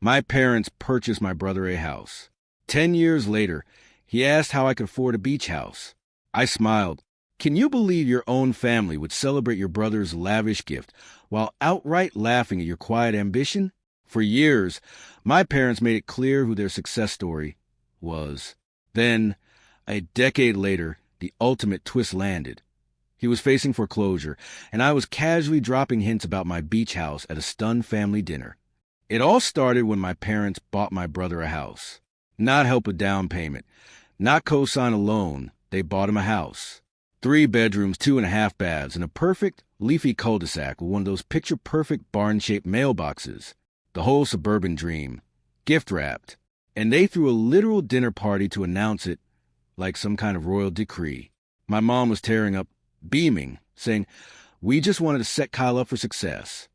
My parents purchased my brother a house. 10 years later, he asked how I could afford a beach house. I smiled. Can you believe your own family would celebrate your brother's lavish gift while outright laughing at your quiet ambition? For years, my parents made it clear who their success story was. Then, a decade later, the ultimate twist landed. He was facing foreclosure, and I was casually dropping hints about my beach house at a stunned family dinner. It all started when my parents bought my brother a house. Not help with down payment, not co-sign a loan, they bought him a house. 3 bedrooms, 2.5 baths, and a perfect, leafy cul-de-sac with one of those picture-perfect barn-shaped mailboxes. The whole suburban dream. Gift-wrapped. And they threw a literal dinner party to announce it like some kind of royal decree. My mom was tearing up, beaming, saying, "We just wanted to set Kyle up for success."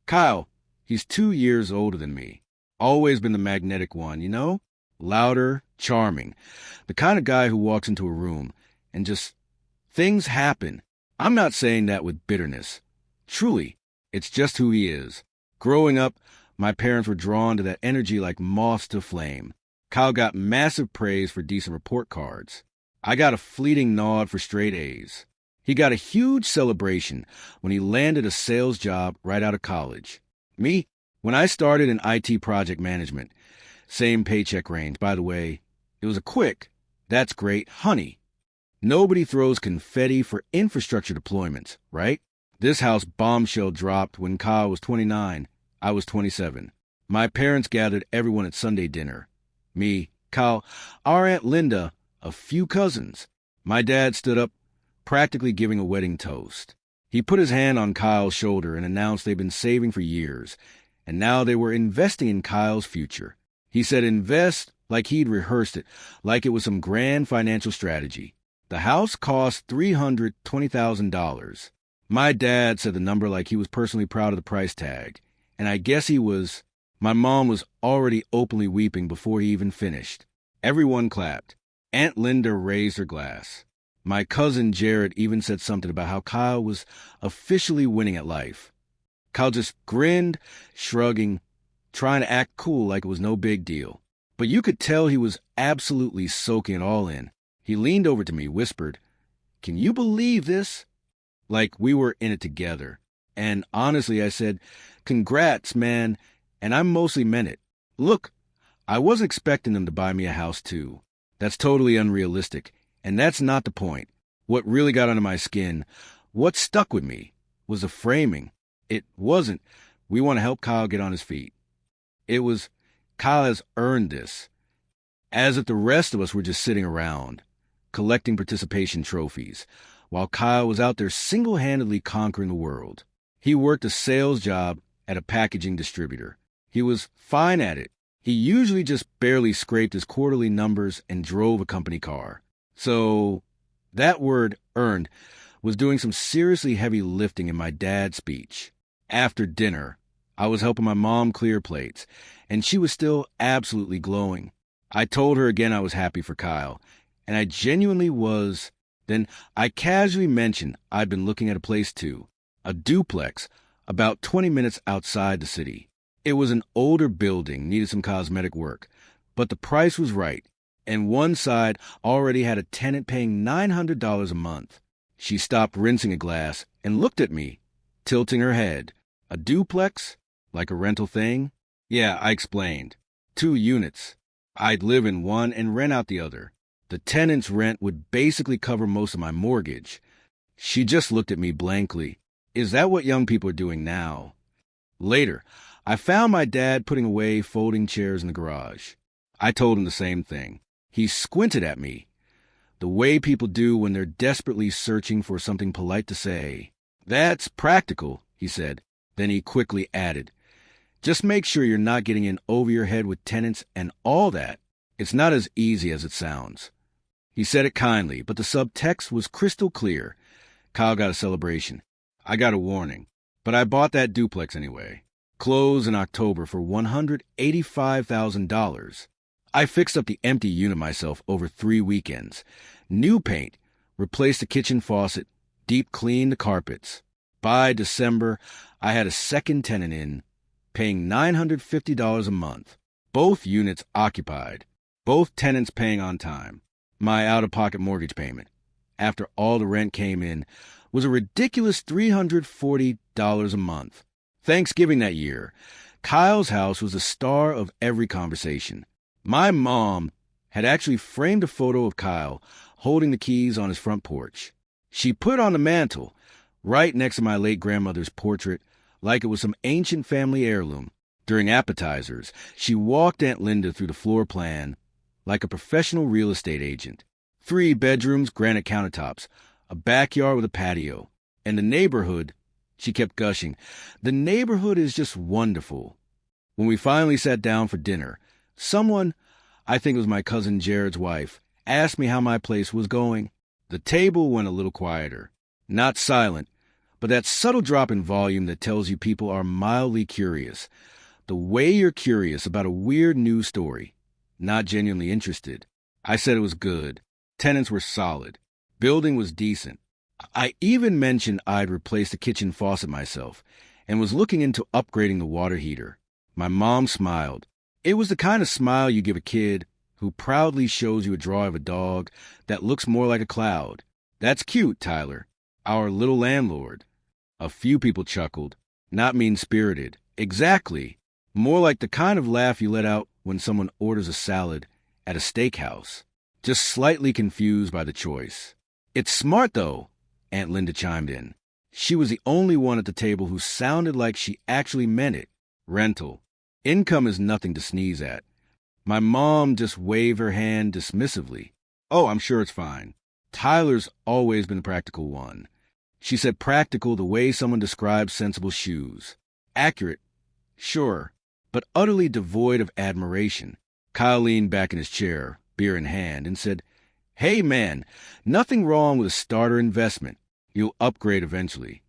Kyle, he's 2 years older than me. Always been the magnetic one, you know? Louder, charming. The kind of guy who walks into a room and just... things happen. I'm not saying that with bitterness. Truly, it's just who he is. Growing up, my parents were drawn to that energy like moths to flame. Kyle got massive praise for decent report cards. I got a fleeting nod for straight A's. He got a huge celebration when he landed a sales job right out of college. Me, when I started in IT project management, same paycheck range. By the way, it was a quick, "That's great, honey." Nobody throws confetti for infrastructure deployments, right? This house bombshell dropped when Kyle was 29. I was 27. My parents gathered everyone at Sunday dinner. Me, Kyle, our Aunt Linda, a few cousins. My dad stood up, practically giving a wedding toast. He put his hand on Kyle's shoulder and announced they'd been saving for years, and now they were investing in Kyle's future. He said invest like he'd rehearsed it, like it was some grand financial strategy. The house cost $320,000. My dad said the number like he was personally proud of the price tag, and I guess he was. My mom was already openly weeping before he even finished. Everyone clapped. Aunt Linda raised her glass. My cousin Jared even said something about how Kyle was officially winning at life. Kyle just grinned, shrugging, trying to act cool like it was no big deal. But you could tell he was absolutely soaking it all in. He leaned over to me, whispered, "Can you believe this?" Like we were in it together. And honestly, I said, "Congrats, man," and I mostly meant it. Look, I wasn't expecting them to buy me a house, too. That's totally unrealistic, and that's not the point. What really got under my skin, what stuck with me, was the framing. It wasn't, "We want to help Kyle get on his feet." It was, "Kyle has earned this." As if the rest of us were just sitting around, collecting participation trophies, while Kyle was out there single-handedly conquering the world. He worked a sales job at a packaging distributor. He was fine at it. He usually just barely scraped his quarterly numbers and drove a company car. So that word, earned, was doing some seriously heavy lifting in my dad's speech. After dinner, I was helping my mom clear plates, and she was still absolutely glowing. I told her again I was happy for Kyle, and I genuinely was. Then I casually mentioned I'd been looking at a place too, a duplex, about 20 minutes outside the city. It was an older building, needed some cosmetic work, but the price was right, and one side already had a tenant paying $900 a month. She stopped rinsing a glass and looked at me, tilting her head. "A duplex? Like a rental thing?" "Yeah," I explained. 2 units. I'd live in one and rent out the other. The tenant's rent would basically cover most of my mortgage. She just looked at me blankly. Is that what young people are doing now? Later, I found my dad putting away folding chairs in the garage. I told him the same thing. He squinted at me, the way people do when they're desperately searching for something polite to say. "That's practical," he said. Then he quickly added, "Just make sure you're not getting in over your head with tenants and all that. It's not as easy as it sounds." He said it kindly, but the subtext was crystal clear. Kyle got a celebration. I got a warning. But I bought that duplex anyway. Closed in October for $185,000. I fixed up the empty unit myself over 3 weekends. New paint, replaced the kitchen faucet, deep cleaned the carpets. By December, I had a second tenant in. paying $950 a month. Both units occupied. Both tenants paying on time. My out-of-pocket mortgage payment, after all the rent came in, was a ridiculous $340 a month. Thanksgiving that year, Kyle's house was the star of every conversation. My mom had actually framed a photo of Kyle holding the keys on his front porch. She put it on the mantle, right next to my late grandmother's portrait, like it was some ancient family heirloom. During appetizers, she walked Aunt Linda through the floor plan like a professional real estate agent. 3 bedrooms, granite countertops, a backyard with a patio. And the neighborhood, she kept gushing, the neighborhood is just wonderful. When we finally sat down for dinner, someone, I think it was my cousin Jared's wife, asked me how my place was going. The table went a little quieter. Not silent, but that subtle drop in volume that tells you people are mildly curious. The way you're curious about a weird news story, not genuinely interested. I said it was good. Tenants were solid. Building was decent. I even mentioned I'd replaced the kitchen faucet myself and was looking into upgrading the water heater. My mom smiled. It was the kind of smile you give a kid who proudly shows you a drawing of a dog that looks more like a cloud. That's cute, Tyler. Our little landlord. A few people chuckled. Not mean-spirited. Exactly. More like the kind of laugh you let out when someone orders a salad at a steakhouse. Just slightly confused by the choice. It's smart, though, Aunt Linda chimed in. She was the only one at the table who sounded like she actually meant it. Rental. Income is nothing to sneeze at. My mom just waved her hand dismissively. Oh, I'm sure it's fine. Tyler's always been the practical one. She said practical the way someone describes sensible shoes. Accurate, sure, but utterly devoid of admiration. Kyle leaned back in his chair, beer in hand, and said, "Hey, man, nothing wrong with a starter investment. You'll upgrade eventually."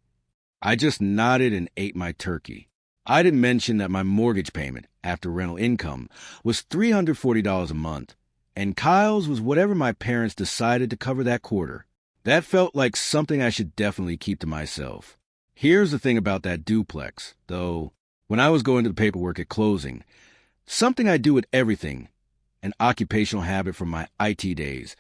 I just nodded and ate my turkey. I didn't mention that my mortgage payment, after rental income, was $340 a month, and Kyle's was whatever my parents decided to cover that quarter. That felt like something I should definitely keep to myself. Here's the thing about that duplex, though. When I was going to the paperwork at closing, something I do with everything, an occupational habit from my IT days,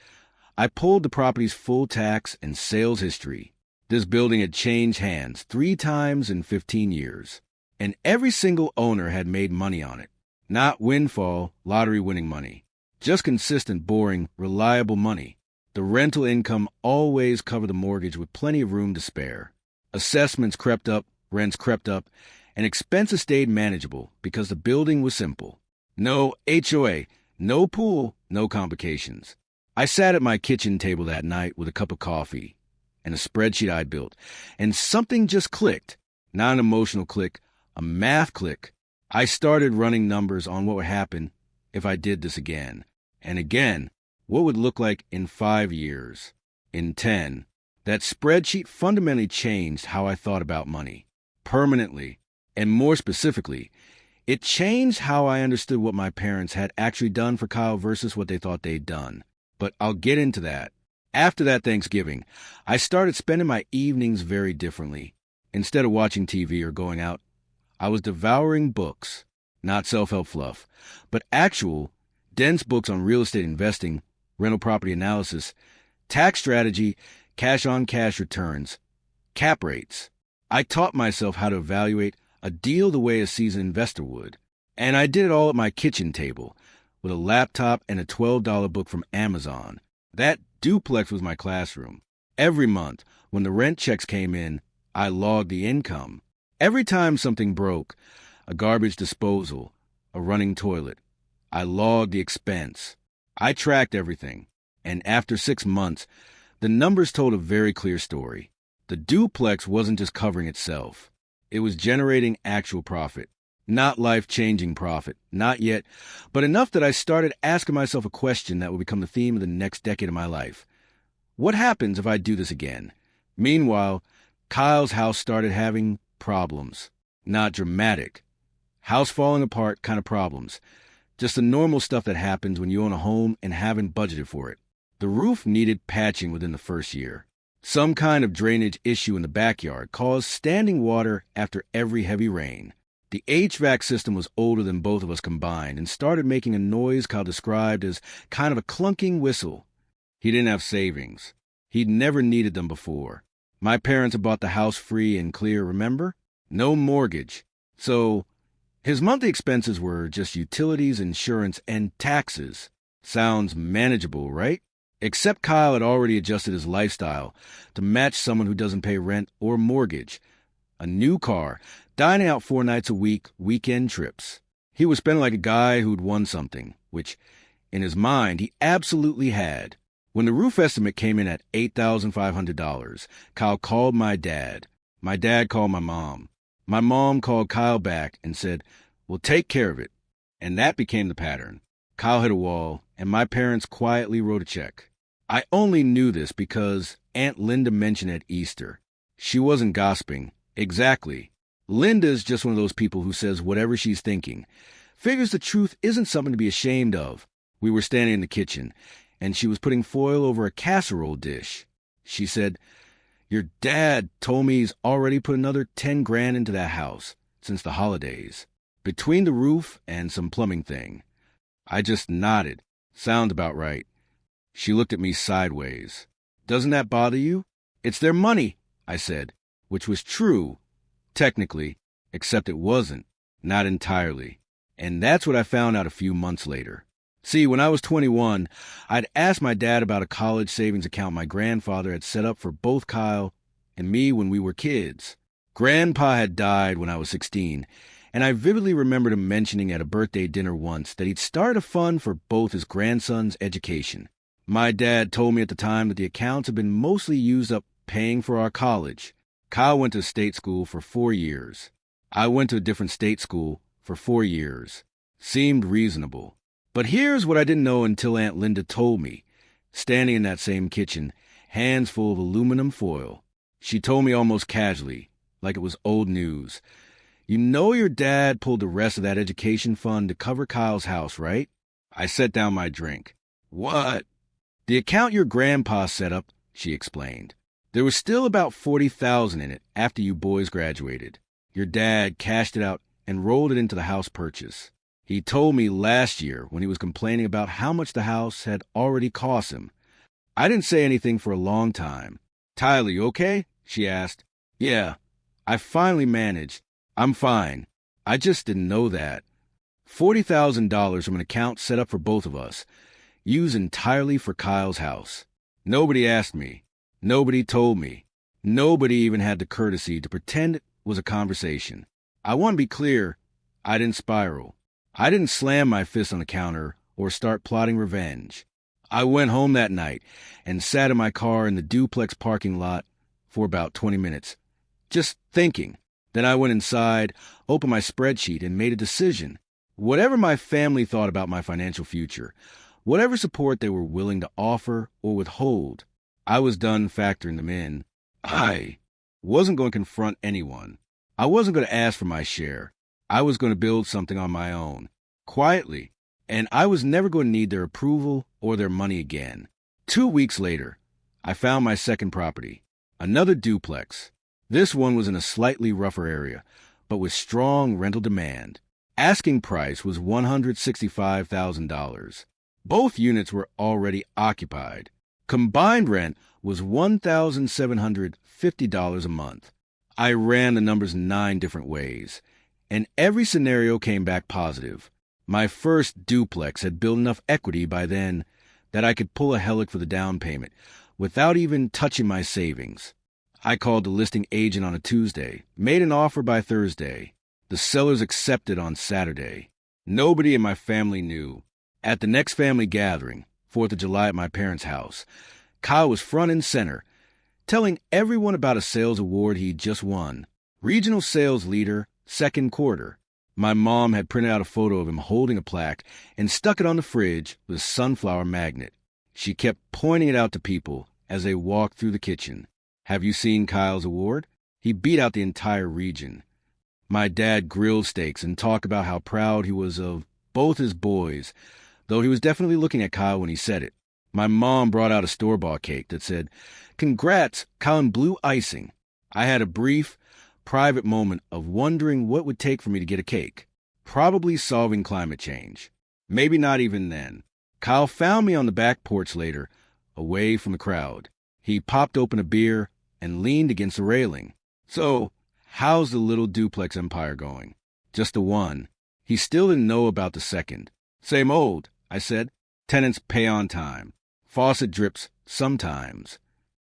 I pulled the property's full tax and sales history. This building had changed hands 3 times in 15 years, and every single owner had made money on it. Not windfall, lottery-winning money. Just consistent, boring, reliable money. The rental income always covered the mortgage with plenty of room to spare. Assessments crept up, rents crept up, and expenses stayed manageable because the building was simple. No HOA, no pool, no complications. I sat at my kitchen table that night with a cup of coffee and a spreadsheet I built, and something just clicked. Not an emotional click, a math click. I started running numbers on what would happen if I did this again. And again, what would look like in 5 years, in 10. That spreadsheet fundamentally changed how I thought about money. Permanently. And more specifically, it changed how I understood what my parents had actually done for Kyle versus what they thought they'd done. But I'll get into that. After that Thanksgiving, I started spending my evenings very differently. Instead of watching TV or going out, I was devouring books. Not self-help fluff, but actual, dense books on real estate investing, rental property analysis, tax strategy, cash-on-cash returns, cap rates. I taught myself how to evaluate a deal the way a seasoned investor would. And I did it all at my kitchen table, with a laptop and a $12 book from Amazon. That duplex was my classroom. Every month, when the rent checks came in, I logged the income. Every time something broke, a garbage disposal, a running toilet, I logged the expense. I tracked everything. And after 6 months, the numbers told a very clear story. The duplex wasn't just covering itself. It was generating actual profit. Not life-changing profit. Not yet. But enough that I started asking myself a question that will become the theme of the next decade of my life. What happens if I do this again? Meanwhile, Kyle's house started having problems. Not dramatic. House falling apart kind of problems. Just the normal stuff that happens when you own a home and haven't budgeted for it. The roof needed patching within the first year. Some kind of drainage issue in the backyard caused standing water after every heavy rain. The HVAC system was older than both of us combined and started making a noise Kyle described as kind of a clunking whistle. He didn't have savings. He'd never needed them before. My parents had bought the house free and clear, remember? No mortgage. So his monthly expenses were just utilities, insurance, and taxes. Sounds manageable, right? Except Kyle had already adjusted his lifestyle to match someone who doesn't pay rent or mortgage. A new car, dining out 4 nights a week, weekend trips. He was spending like a guy who'd won something, which, in his mind, he absolutely had. When the roof estimate came in at $8,500, Kyle called my dad. My dad called my mom. My mom called Kyle back and said, "We'll take care of it." And that became the pattern. Kyle hit a wall, and my parents quietly wrote a check. I only knew this because Aunt Linda mentioned it at Easter. She wasn't gossiping. Exactly. Linda's just one of those people who says whatever she's thinking. Figures the truth isn't something to be ashamed of. We were standing in the kitchen, and she was putting foil over a casserole dish. She said, "Your dad told me he's already put another 10 grand into that house since the holidays, between the roof and some plumbing thing." I just nodded. Sounds about right. She looked at me sideways. "Doesn't that bother you?" "It's their money," I said, which was true, technically, except it wasn't, not entirely. And that's what I found out a few months later. See, when I was 21, I'd asked my dad about a college savings account my grandfather had set up for both Kyle and me when we were kids. Grandpa had died when I was 16, and I vividly remembered him mentioning at a birthday dinner once that he'd started a fund for both his grandson's education. My dad told me at the time that the accounts had been mostly used up paying for our college. Kyle went to state school for 4 years. I went to a different state school for 4 years. Seemed reasonable. But here's what I didn't know until Aunt Linda told me, standing in that same kitchen, hands full of aluminum foil. She told me almost casually, like it was old news. "You know your dad pulled the rest of that education fund to cover Kyle's house, right?" I set down my drink. "What?" "The account your grandpa set up," she explained. "There was still about $40,000 in it after you boys graduated. Your dad cashed it out and rolled it into the house purchase. He told me last year when he was complaining about how much the house had already cost him. I didn't say anything for a long time. "Tyler, you okay?" she asked. "Yeah, I finally managed. I'm fine. I just didn't know that. $40,000 from an account set up for both of us, used entirely for Kyle's house. Nobody asked me. Nobody told me. Nobody even had the courtesy to pretend it was a conversation. I want to be clear, I didn't spiral. I didn't slam my fist on the counter or start plotting revenge. I went home that night and sat in my car in the duplex parking lot for about 20 minutes, just thinking. Then I went inside, opened my spreadsheet, and made a decision. Whatever my family thought about my financial future, whatever support they were willing to offer or withhold, I was done factoring them in. I wasn't going to confront anyone. I wasn't going to ask for my share. I was going to build something on my own, quietly, and I was never going to need their approval or their money again. 2 weeks later, I found my second property, another duplex. This one was in a slightly rougher area, but with strong rental demand. Asking price was $165,000. Both units were already occupied. Combined rent was $1,750 a month. I ran the numbers 9 different ways, and every scenario came back positive. My first duplex had built enough equity by then that I could pull a helic for the down payment without even touching my savings. I called the listing agent on a Tuesday, made an offer by Thursday. The sellers accepted on Saturday. Nobody in my family knew. At the next family gathering, 4th of July at my parents' house, Kyle was front and center, telling everyone about a sales award he'd just won. Regional sales leader, 2nd quarter. My mom had printed out a photo of him holding a plaque and stuck it on the fridge with a sunflower magnet. She kept pointing it out to people as they walked through the kitchen. "Have you seen Kyle's award? He beat out the entire region." My dad grilled steaks and talked about how proud he was of both his boys, though he was definitely looking at Kyle when he said it. My mom brought out a store-bought cake that said, "Congrats, Kyle, and blue icing." I had a brief, private moment of wondering what it would take for me to get a cake. Probably solving climate change. Maybe not even then. Kyle found me on the back porch later, away from the crowd. He popped open a beer and leaned against the railing. "So, how's the little duplex empire going?" "Just the one." He still didn't know about the second. "Same old," I said. "Tenants pay on time. Faucet drips sometimes."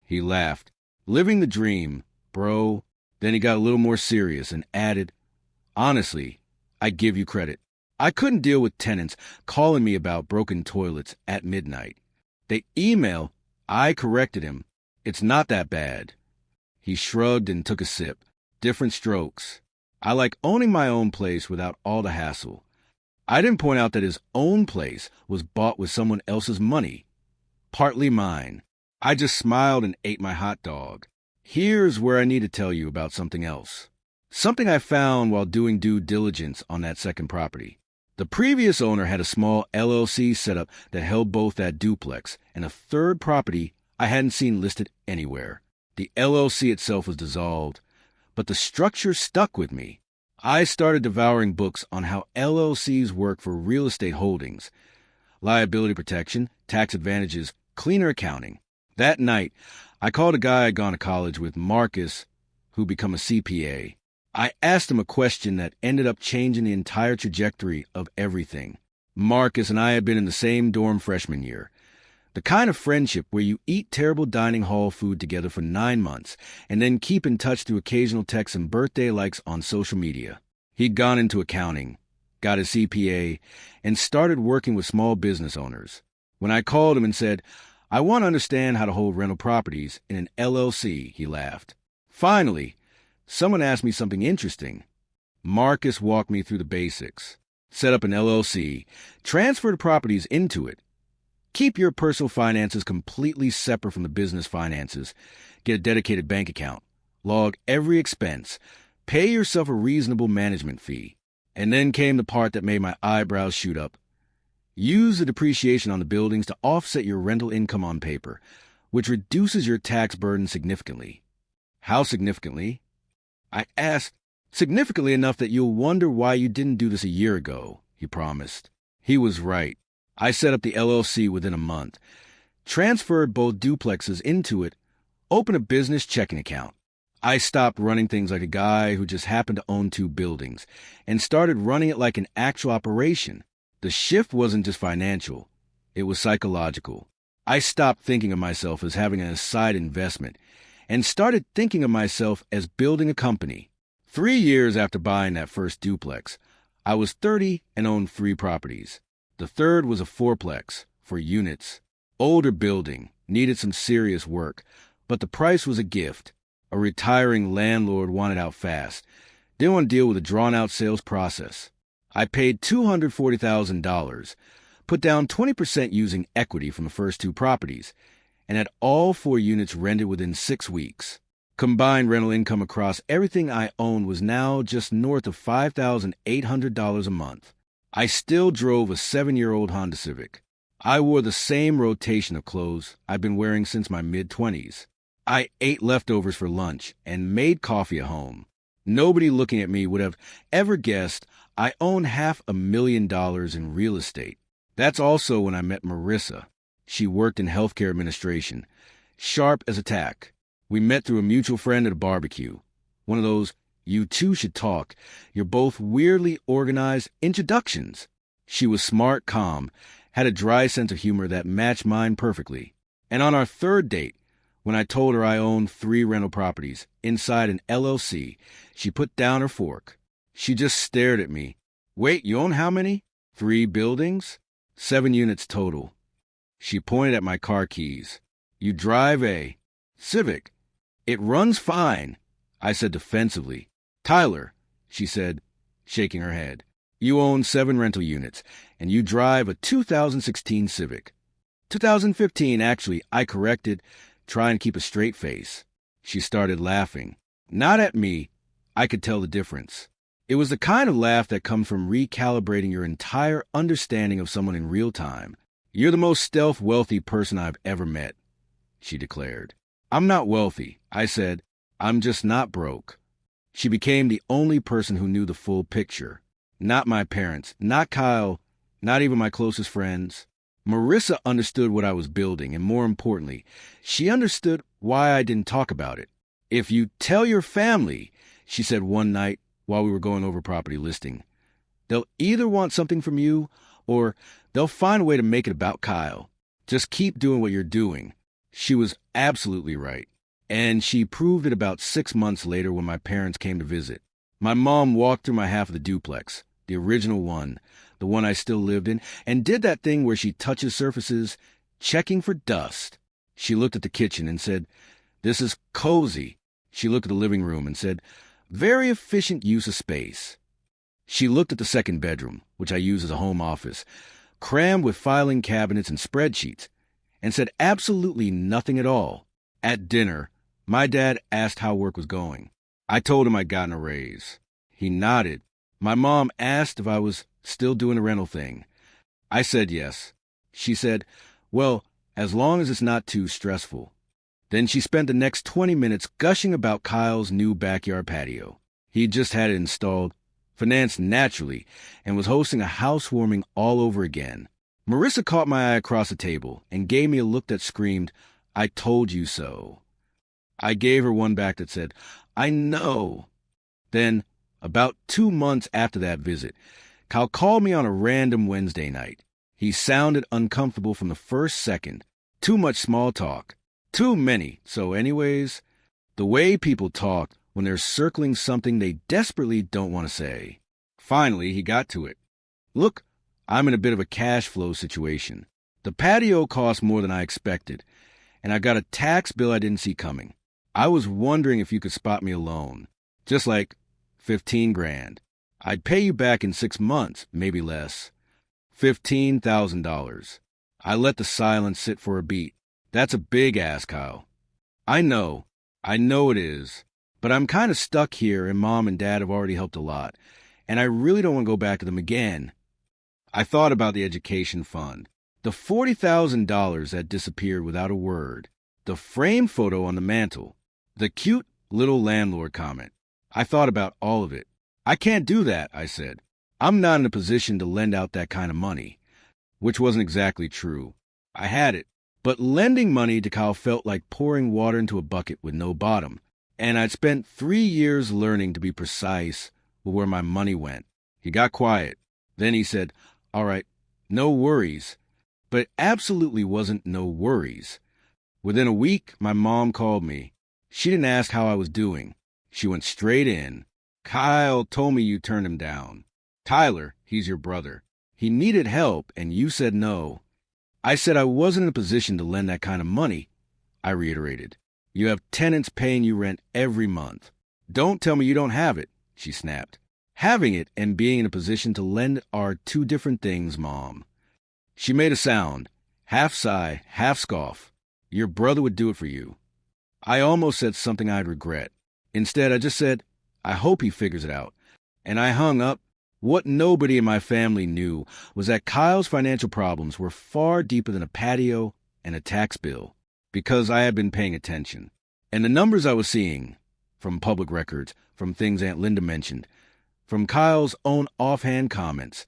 He laughed. "Living the dream, bro." Then he got a little more serious and added, "Honestly, I give you credit. I couldn't deal with tenants calling me about broken toilets at midnight. They email. I corrected him. It's not that bad." He shrugged and took a sip. "Different strokes. I like owning my own place without all the hassle." I didn't point out that his own place was bought with someone else's money. Partly mine. I just smiled and ate my hot dog. Here's where I need to tell you about something else. Something I found while doing due diligence on that second property. The previous owner had a small LLC set up that held both that duplex and a third property I hadn't seen listed anywhere. The LLC itself was dissolved, but the structure stuck with me. I started devouring books on how LLCs work for real estate holdings, liability protection, tax advantages, cleaner accounting. That night, I called a guy I'd gone to college with, Marcus, who became a CPA. I asked him a question that ended up changing the entire trajectory of everything. Marcus and I had been in the same dorm freshman year. The kind of friendship where you eat terrible dining hall food together for 9 months and then keep in touch through occasional texts and birthday likes on social media. He'd gone into accounting, got his CPA, and started working with small business owners. When I called him and said, "I want to understand how to hold rental properties in an LLC," he laughed. Finally, someone asked me something interesting. Marcus walked me through the basics. Set up an LLC, transfer the properties into it, keep your personal finances completely separate from the business finances, get a dedicated bank account, log every expense, pay yourself a reasonable management fee. And then came the part that made my eyebrows shoot up. Use the depreciation on the buildings to offset your rental income on paper, which reduces your tax burden significantly. How significantly? I asked. "Significantly enough that you'll wonder why you didn't do this a year ago," he promised. He was right. I set up the LLC within a month, transferred both duplexes into it, opened a business checking account. I stopped running things like a guy who just happened to own 2 buildings and started running it like an actual operation. The shift wasn't just financial. It was psychological. I stopped thinking of myself as having a side investment and started thinking of myself as building a company. 3 years after buying that first duplex, I was 30 and owned 3 properties. The third was a 4-plex, for units. Older building, needed some serious work, but the price was a gift. A retiring landlord wanted out fast. Didn't want to deal with a drawn-out sales process. I paid $240,000, put down 20% using equity from the first 2 properties, and had all 4 units rented within 6 weeks. Combined rental income across everything I owned was now just north of $5,800 a month. I still drove a 7-year-old Honda Civic. I wore the same rotation of clothes I've been wearing since my mid-20s. I ate leftovers for lunch and made coffee at home. Nobody looking at me would have ever guessed I owned $500,000 in real estate. That's also when I met Marissa. She worked in healthcare administration, sharp as a tack. We met through a mutual friend at a barbecue. One of those, "you two should talk, you're both weirdly organized" introductions. She was smart, calm, had a dry sense of humor that matched mine perfectly. And on our third date, when I told her I owned 3 rental properties inside an LLC, she put down her fork. She just stared at me. "Wait, you own how many?" "3 buildings, 7 units total." She pointed at my car keys. "You drive a Civic. It runs fine," I said defensively. "Tyler," she said, shaking her head, "you own 7 rental units, and you drive a 2016 Civic." 2015, actually, I corrected, trying to keep a straight face. She started laughing. Not at me. I could tell the difference. It was the kind of laugh that comes from recalibrating your entire understanding of someone in real time. "You're the most stealth wealthy person I've ever met," she declared. "I'm not wealthy," I said. "I'm just not broke." She became the only person who knew the full picture. Not my parents, not Kyle, not even my closest friends. Marissa understood what I was building, and more importantly, she understood why I didn't talk about it. "If you tell your family," she said one night while we were going over property listing, "they'll either want something from you or they'll find a way to make it about Kyle. Just keep doing what you're doing." She was absolutely right. And she proved it about 6 months later when my parents came to visit. My mom walked through my half of the duplex, the original one, the one I still lived in, and did that thing where she touches surfaces, checking for dust. She looked at the kitchen and said, "This is cozy." She looked at the living room and said, "Very efficient use of space." She looked at the second bedroom, which I use as a home office, crammed with filing cabinets and spreadsheets, and said absolutely nothing at all. At dinner, my dad asked how work was going. I told him I'd gotten a raise. He nodded. My mom asked if I was still doing the rental thing. I said yes. She said, "Well, as long as it's not too stressful." Then she spent the next 20 minutes gushing about Kyle's new backyard patio. He just had it installed, financed naturally, and was hosting a housewarming all over again. Marissa caught my eye across the table and gave me a look that screamed, "I told you so." I gave her one back that said, "I know." Then, about 2 months after that visit, Kyle called me on a random Wednesday night. He sounded uncomfortable from the first second. Too much small talk. Too many. So anyways, the way people talk when they're circling something they desperately don't want to say. Finally, he got to it. "Look, I'm in a bit of a cash flow situation. The patio cost more than I expected, and I got a tax bill I didn't see coming. I was wondering if you could spot me a loan. Just like 15 grand. I'd pay you back in 6 months, maybe less. $15,000. I let the silence sit for a beat. That's a big ask, Kyle. I know it is. But I'm kind of stuck here, and Mom and Dad have already helped a lot, and I really don't want to go back to them again." I thought about the education fund, the $40,000 that disappeared without a word, the framed photo on the mantle, the cute little landlord comment. I thought about all of it. "I can't do that," I said. "I'm not in a position to lend out that kind of money," which wasn't exactly true. I had it, but lending money to Kyle felt like pouring water into a bucket with no bottom, and I'd spent 3 years learning to be precise with where my money went. He got quiet. Then he said, "All right, no worries." But it absolutely wasn't no worries. Within a week, my mom called me. She didn't ask how I was doing. She went straight in. "Kyle told me you turned him down. Tyler, he's your brother. He needed help, and you said no." I said I wasn't in a position to lend that kind of money. I reiterated. "You have tenants paying you rent every month. Don't tell me you don't have it," she snapped. "Having it and being in a position to lend are two different things, Mom." She made a sound, half sigh, half scoff. "Your brother would do it for you." I almost said something I'd regret. Instead, I just said, "I hope he figures it out." And I hung up. What nobody in my family knew was that Kyle's financial problems were far deeper than a patio and a tax bill, because I had been paying attention. And the numbers I was seeing, from public records, from things Aunt Linda mentioned, from Kyle's own offhand comments,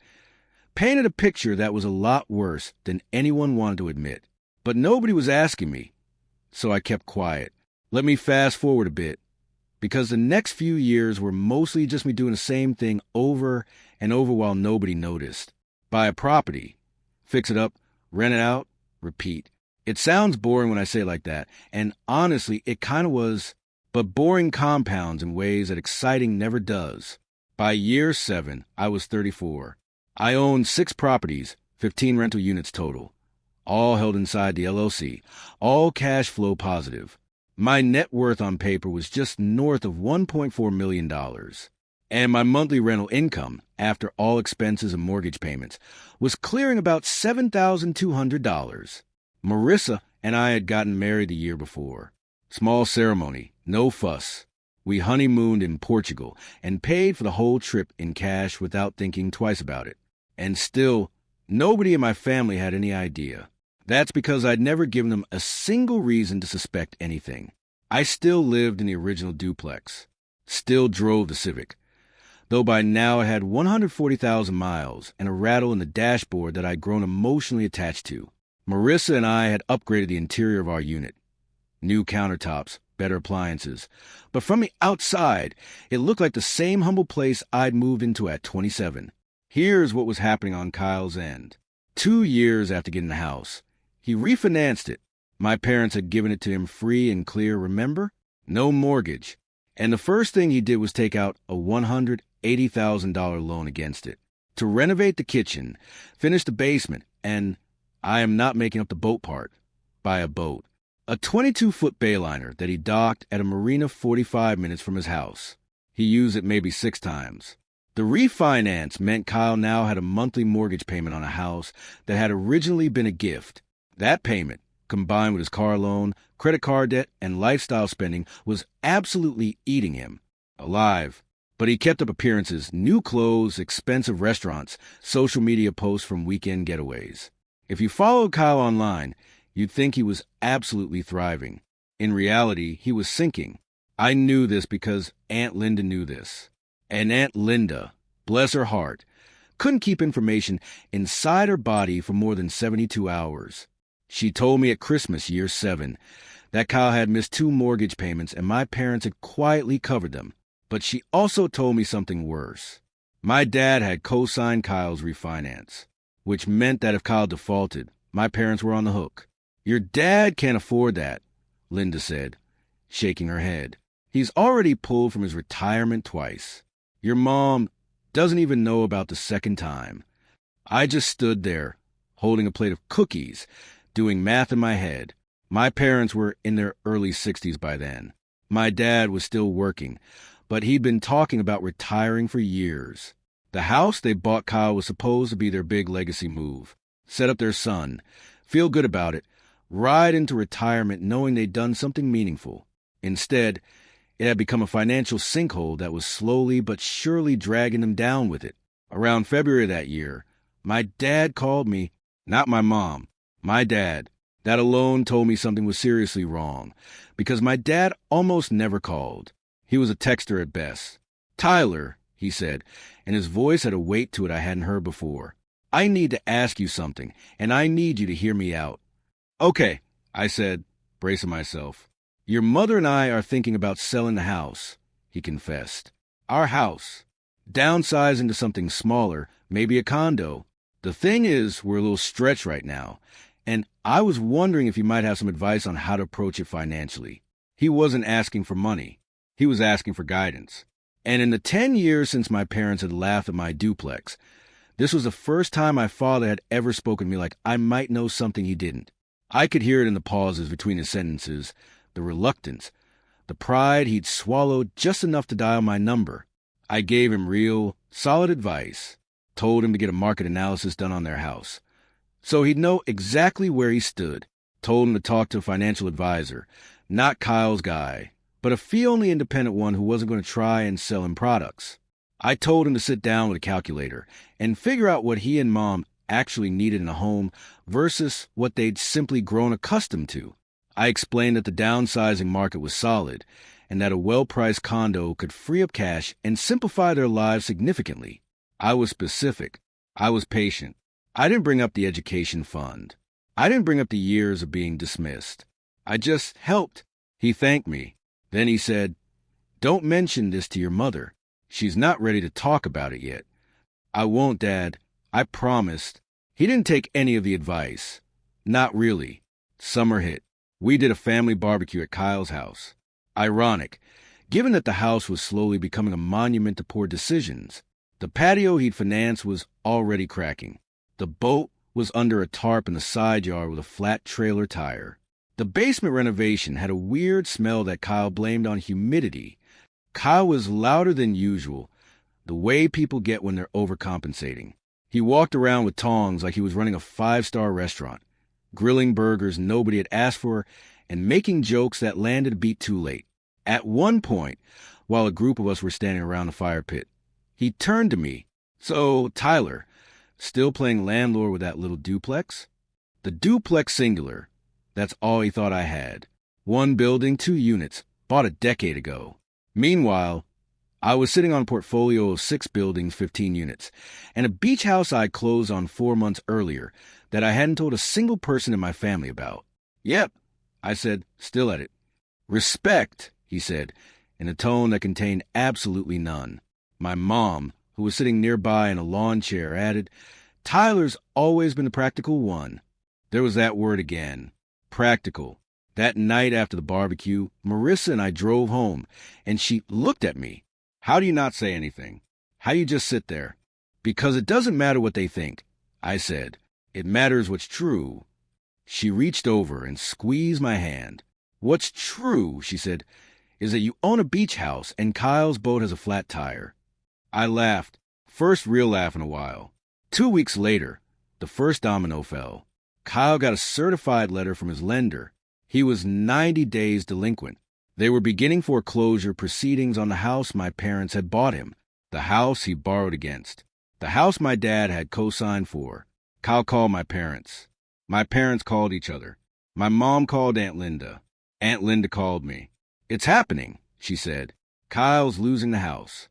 painted a picture that was a lot worse than anyone wanted to admit. But nobody was asking me, so I kept quiet. Let me fast forward a bit, because the next few years were mostly just me doing the same thing over and over while nobody noticed. Buy a property, fix it up, rent it out, repeat. It sounds boring when I say it like that, and honestly, it kind of was, but boring compounds in ways that exciting never does. By year 7, I was 34. I owned 6 properties, 15 rental units total, all held inside the LLC, all cash flow positive. My net worth on paper was just north of $1.4 million. And my monthly rental income, after all expenses and mortgage payments, was clearing about $7,200. Marissa and I had gotten married the year before. Small ceremony, no fuss. We honeymooned in Portugal and paid for the whole trip in cash without thinking twice about it. And still, nobody in my family had any idea. That's because I'd never given them a single reason to suspect anything. I still lived in the original duplex. Still drove the Civic, though by now it had 140,000 miles and a rattle in the dashboard that I'd grown emotionally attached to. Marissa and I had upgraded the interior of our unit. New countertops, better appliances. But from the outside, it looked like the same humble place I'd moved into at 27. Here's what was happening on Kyle's end. 2 years after getting the house, he refinanced it. My parents had given it to him free and clear, remember? No mortgage. And the first thing he did was take out a $180,000 loan against it to renovate the kitchen, finish the basement, and, I am not making up the boat part, buy a boat. A 22-foot Bayliner that he docked at a marina 45 minutes from his house. He used it maybe 6 times. The refinance meant Kyle now had a monthly mortgage payment on a house that had originally been a gift. That payment, combined with his car loan, credit card debt, and lifestyle spending, was absolutely eating him alive. But he kept up appearances, new clothes, expensive restaurants, social media posts from weekend getaways. If you followed Kyle online, you'd think he was absolutely thriving. In reality, he was sinking. I knew this because Aunt Linda knew this. And Aunt Linda, bless her heart, couldn't keep information inside her body for more than 72 hours. She told me at Christmas, year 7, that Kyle had missed 2 mortgage payments and my parents had quietly covered them. But she also told me something worse. My dad had co-signed Kyle's refinance, which meant that if Kyle defaulted, my parents were on the hook. Your dad can't afford that, Linda said, shaking her head. He's already pulled from his retirement twice. Your mom doesn't even know about the second time. I just stood there, holding a plate of cookies, doing math in my head. My parents were in their early 60s by then. My dad was still working, but he'd been talking about retiring for years. The house they bought Kyle was supposed to be their big legacy move. Set up their son, feel good about it, ride into retirement knowing they'd done something meaningful. Instead, it had become a financial sinkhole that was slowly but surely dragging them down with it. Around February that year, my dad called me, not my mom, my dad. That alone told me something was seriously wrong, because my dad almost never called. He was a texter at best. Tyler, he said, and his voice had a weight to it I hadn't heard before. I need to ask you something, and I need you to hear me out. Okay, I said, bracing myself. Your mother and I are thinking about selling the house, he confessed. Our house. Downsize into something smaller, maybe a condo. The thing is, we're a little stretched right now, and I was wondering if you might have some advice on how to approach it financially. He wasn't asking for money. He was asking for guidance. And in the 10 years since my parents had laughed at my duplex, this was the first time my father had ever spoken to me like I might know something he didn't. I could hear it in the pauses between his sentences, the reluctance, the pride he'd swallowed just enough to dial my number. I gave him real, solid advice, told him to get a market analysis done on their house, so he'd know exactly where he stood, told him to talk to a financial advisor, not Kyle's guy, but a fee-only independent one who wasn't going to try and sell him products. I told him to sit down with a calculator and figure out what he and Mom actually needed in a home versus what they'd simply grown accustomed to. I explained that the downsizing market was solid and that a well-priced condo could free up cash and simplify their lives significantly. I was specific. I was patient. I didn't bring up the education fund. I didn't bring up the years of being dismissed. I just helped. He thanked me. Then he said, "Don't mention this to your mother. She's not ready to talk about it yet." "I won't, Dad. I promised." He didn't take any of the advice. Not really. Summer hit. We did a family barbecue at Kyle's house. Ironic, given that the house was slowly becoming a monument to poor decisions. The patio he'd financed was already cracking. The boat was under a tarp in the side yard with a flat trailer tire. The basement renovation had a weird smell that Kyle blamed on humidity. Kyle was louder than usual, the way people get when they're overcompensating. He walked around with tongs like he was running a 5-star restaurant, grilling burgers nobody had asked for, and making jokes that landed a beat too late. At one point, while a group of us were standing around the fire pit, he turned to me. "So, Tyler, still playing landlord with that little duplex?" The duplex singular. That's all he thought I had. 1 building, 2 units, bought a decade ago. Meanwhile, I was sitting on a portfolio of 6 buildings, 15 units, and a beach house I closed on 4 months earlier that I hadn't told a single person in my family about. Yep, I said, still at it. Respect, he said, in a tone that contained absolutely none. My mom, who was sitting nearby in a lawn chair, added, Tyler's always been the practical one. There was that word again. Practical. That night after the barbecue, Marissa and I drove home, and she looked at me. How do you not say anything? How do you just sit there? Because it doesn't matter what they think, I said. It matters what's true. She reached over and squeezed my hand. What's true, she said, is that you own a beach house and Kyle's boat has a flat tire. I laughed. First real laugh in a while. 2 weeks later, the first domino fell. Kyle got a certified letter from his lender. He was 90 days delinquent. They were beginning foreclosure proceedings on the house my parents had bought him, the house he borrowed against, the house my dad had co-signed for. Kyle called my parents. My parents called each other. My mom called Aunt Linda. Aunt Linda called me. It's happening, she said. Kyle's losing the house.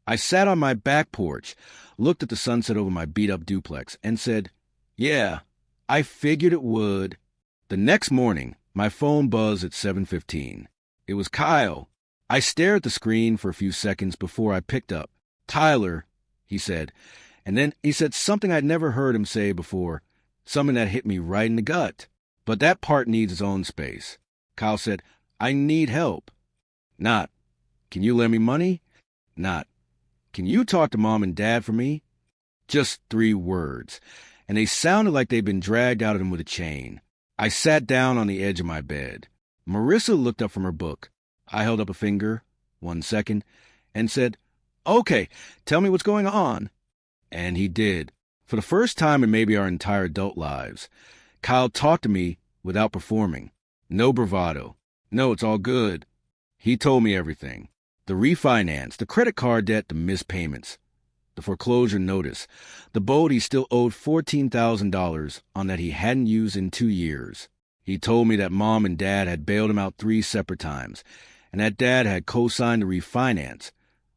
I sat on my back porch, looked at the sunset over my beat-up duplex, and said, yeah, I figured it would. The next morning, my phone buzzed at 7:15. It was Kyle. I stared at the screen for a few seconds before I picked up. Tyler, he said, and then he said something I'd never heard him say before, something that hit me right in the gut. But that part needs its own space. Kyle said, I need help. Not, can you lend me money? Not, can you talk to Mom and Dad for me? Just 3 words, and they sounded like they'd been dragged out of them with a chain. I sat down on the edge of my bed. Marissa looked up from her book. I held up a finger, 1 second, and said, okay, tell me what's going on. And he did. For the first time in maybe our entire adult lives, Kyle talked to me without performing. No bravado. No, it's all good. He told me everything. The refinance, the credit card debt, the missed payments, the foreclosure notice, the boat he still owed $14,000 on that he hadn't used in 2 years. He told me that Mom and Dad had bailed him out 3 separate times, and that Dad had co-signed the refinance,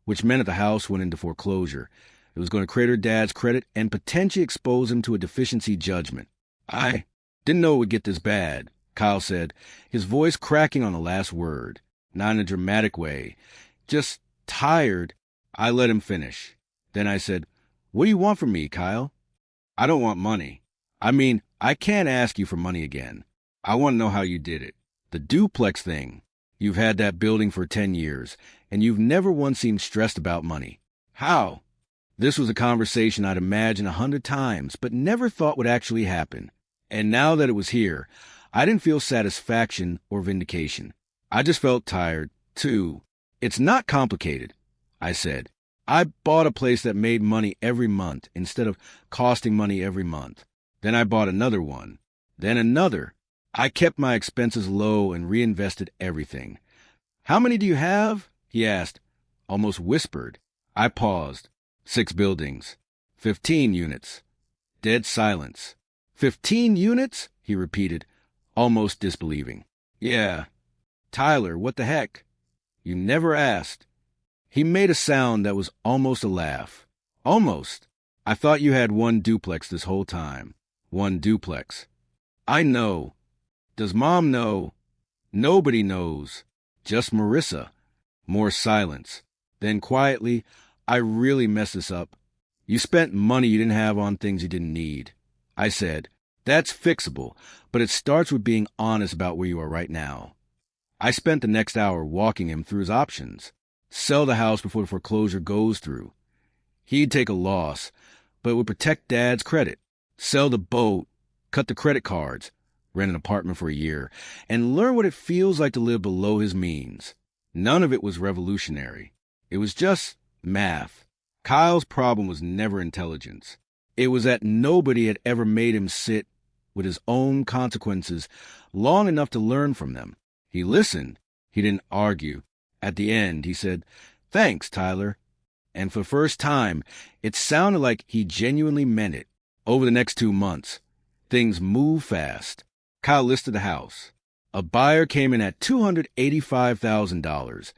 which meant that the house went into foreclosure. It was going to crater Dad's credit and potentially expose him to a deficiency judgment. I didn't know it would get this bad, Kyle said, his voice cracking on the last word, not in a dramatic way, just tired. I let him finish. Then I said, what do you want from me, Kyle? I don't want money. I mean, I can't ask you for money again. I want to know how you did it. The duplex thing. You've had that building for 10 years, and you've never once seemed stressed about money. How? This was a conversation I'd imagined 100 times, but never thought would actually happen. And now that it was here, I didn't feel satisfaction or vindication. I just felt tired, too. It's not complicated, I said. I bought a place that made money every month instead of costing money every month. Then I bought another one. Then another. I kept my expenses low and reinvested everything. How many do you have? He asked, almost whispered. I paused. 6 buildings. 15 units. Dead silence. 15 units? He repeated, almost disbelieving. Yeah. Tyler, what the heck? You never asked. He made a sound that was almost a laugh. Almost. I thought you had 1 duplex this whole time. 1 duplex. I know. Does Mom know? Nobody knows. Just Marissa. More silence. Then quietly, I really messed this up. You spent money you didn't have on things you didn't need. I said, that's fixable, but it starts with being honest about where you are right now. I spent the next hour walking him through his options. Sell the house before the foreclosure goes through. He'd take a loss, but it would protect Dad's credit. Sell the boat, cut the credit cards, rent an apartment for a year, and learn what it feels like to live below his means. None of it was revolutionary. It was just math. Kyle's problem was never intelligence. It was that nobody had ever made him sit with his own consequences long enough to learn from them. He listened. He didn't argue. At the end, he said, thanks, Tyler. And for the first time, it sounded like he genuinely meant it. Over the next 2 months, things moved fast. Kyle listed the house. A buyer came in at $285,000,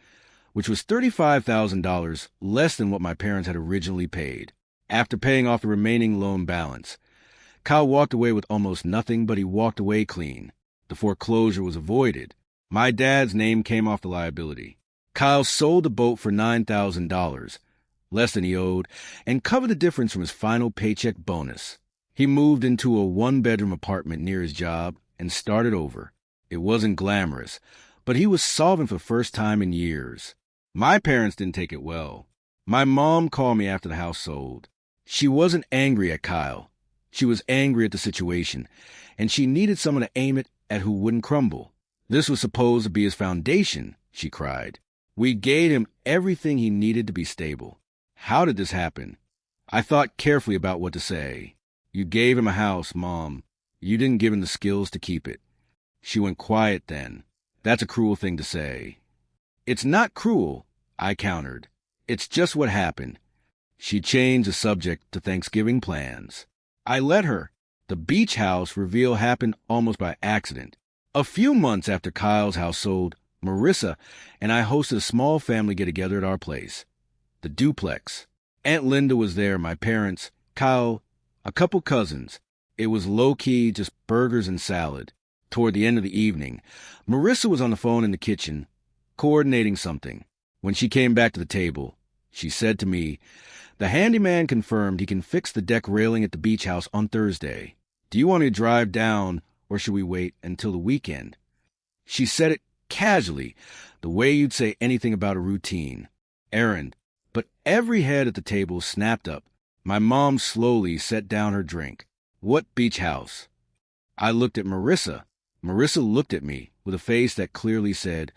which was $35,000 less than what my parents had originally paid. After paying off the remaining loan balance, Kyle walked away with almost nothing, but he walked away clean. The foreclosure was avoided. My dad's name came off the liability. Kyle sold the boat for $9,000, less than he owed, and covered the difference from his final paycheck bonus. He moved into a one-bedroom apartment near his job and started over. It wasn't glamorous, but he was solvent for the first time in years. My parents didn't take it well. My mom called me after the house sold. She wasn't angry at Kyle. She was angry at the situation, and she needed someone to aim it at who wouldn't crumble. This was supposed to be his foundation, she cried. We gave him everything he needed to be stable. How did this happen? I thought carefully about what to say. You gave him a house, Mom. You didn't give him the skills to keep it. She went quiet then. That's a cruel thing to say. It's not cruel, I countered. It's just what happened. She changed the subject to Thanksgiving plans. I let her. The beach house reveal happened almost by accident. A few months after Kyle's house sold, Marissa and I hosted a small family get-together at our place. The duplex. Aunt Linda was there, my parents, Kyle, a couple cousins. It was low-key, just burgers and salad. Toward the end of the evening, Marissa was on the phone in the kitchen, coordinating something. When she came back to the table, she said to me, "The handyman confirmed he can fix the deck railing at the beach house on Thursday. Do you want me to drive down, or should we wait until the weekend?" She said it casually, the way you'd say anything about a routine errand, but every head at the table snapped up. My mom slowly set down her drink. What beach house? I looked at Marissa. Marissa looked at me with a face that clearly said,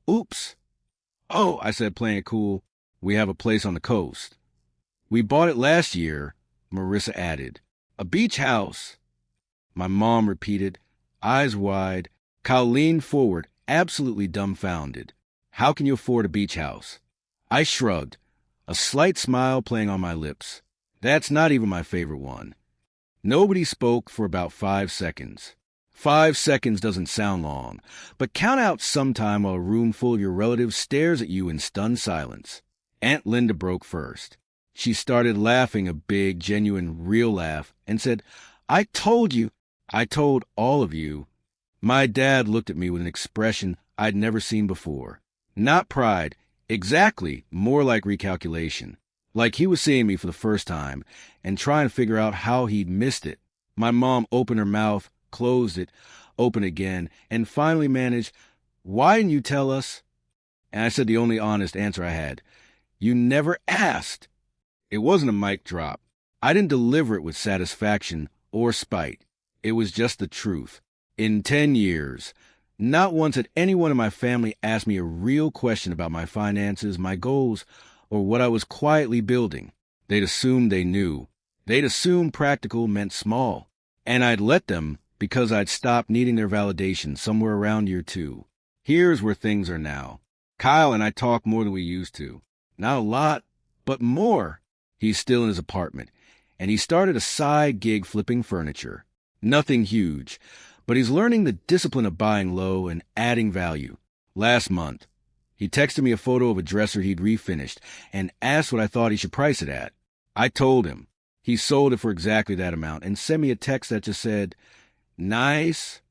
"Oops." "Oh," I said, playing it cool. "We have a place on the coast." "We bought it last year," Marissa added. "A beach house." My mom repeated, eyes wide. Kyle leaned forward, absolutely dumbfounded. "How can you afford a beach house?" I shrugged, a slight smile playing on my lips. That's not even my favorite one. Nobody spoke for about 5 seconds. 5 seconds doesn't sound long, but count out sometime while a room full of your relatives stares at you in stunned silence. Aunt Linda broke first. She started laughing, a big, genuine, real laugh, and said, "I told you. I told all of you." My dad looked at me with an expression I'd never seen before. Not pride, exactly, more like recalculation. Like he was seeing me for the first time and trying to figure out how he'd missed it. My mom opened her mouth, closed it, opened again, and finally managed, "Why didn't you tell us?" And I said the only honest answer I had. "You never asked." It wasn't a mic drop. I didn't deliver it with satisfaction or spite. It was just the truth. In 10 years, not once had anyone in my family asked me a real question about my finances, my goals, or what I was quietly building. They'd assumed they knew. They'd assumed practical meant small. And I'd let them because I'd stopped needing their validation somewhere around year 2. Here's where things are now. Kyle and I talk more than we used to. Not a lot, but more. He's still in his apartment, and he started a side gig flipping furniture. Nothing huge, but he's learning the discipline of buying low and adding value. Last month, he texted me a photo of a dresser he'd refinished and asked what I thought he should price it at. I told him. He sold it for exactly that amount and sent me a text that just said, "Nice."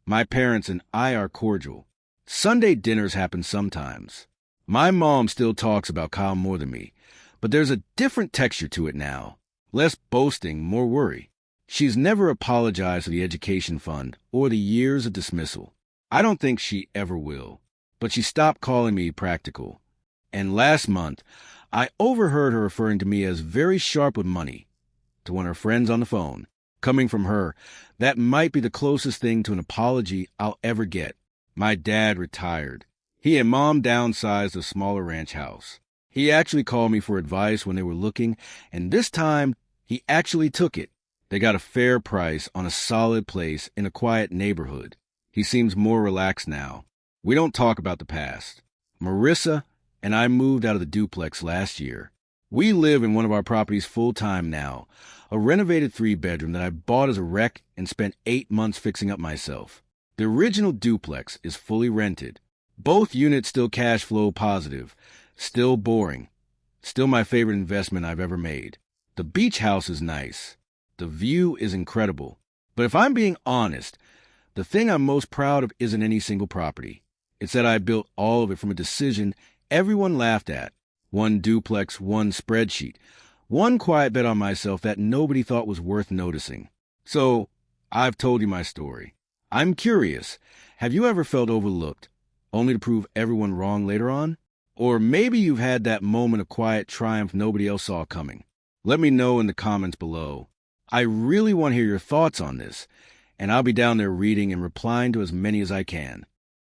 My parents and I are cordial. Sunday dinners happen sometimes. My mom still talks about Kyle more than me, but there's a different texture to it now. Less boasting, more worry. She's never apologized for the education fund or the years of dismissal. I don't think she ever will. But she stopped calling me practical. And last month, I overheard her referring to me as very sharp with money to one of her friends on the phone. Coming from her, that might be the closest thing to an apology I'll ever get. My dad retired. He and Mom downsized a smaller ranch house. He actually called me for advice when they were looking, and this time, he actually took it. They got a fair price on a solid place in a quiet neighborhood. He seems more relaxed now. We don't talk about the past. Marissa and I moved out of the duplex last year. We live in one of our properties full-time now, a renovated 3-bedroom that I bought as a wreck and spent 8 months fixing up myself. The original duplex is fully rented. Both units still cash flow positive. Still boring. Still my favorite investment I've ever made. The beach house is nice. The view is incredible. But if I'm being honest, the thing I'm most proud of isn't any single property. It's that I built all of it from a decision everyone laughed at. One duplex, one spreadsheet. One quiet bet on myself that nobody thought was worth noticing. So, I've told you my story. I'm curious. Have you ever felt overlooked, only to prove everyone wrong later on? Or maybe you've had that moment of quiet triumph nobody else saw coming. Let me know in the comments below. I really want to hear your thoughts on this, and I'll be down there reading and replying to as many as I can.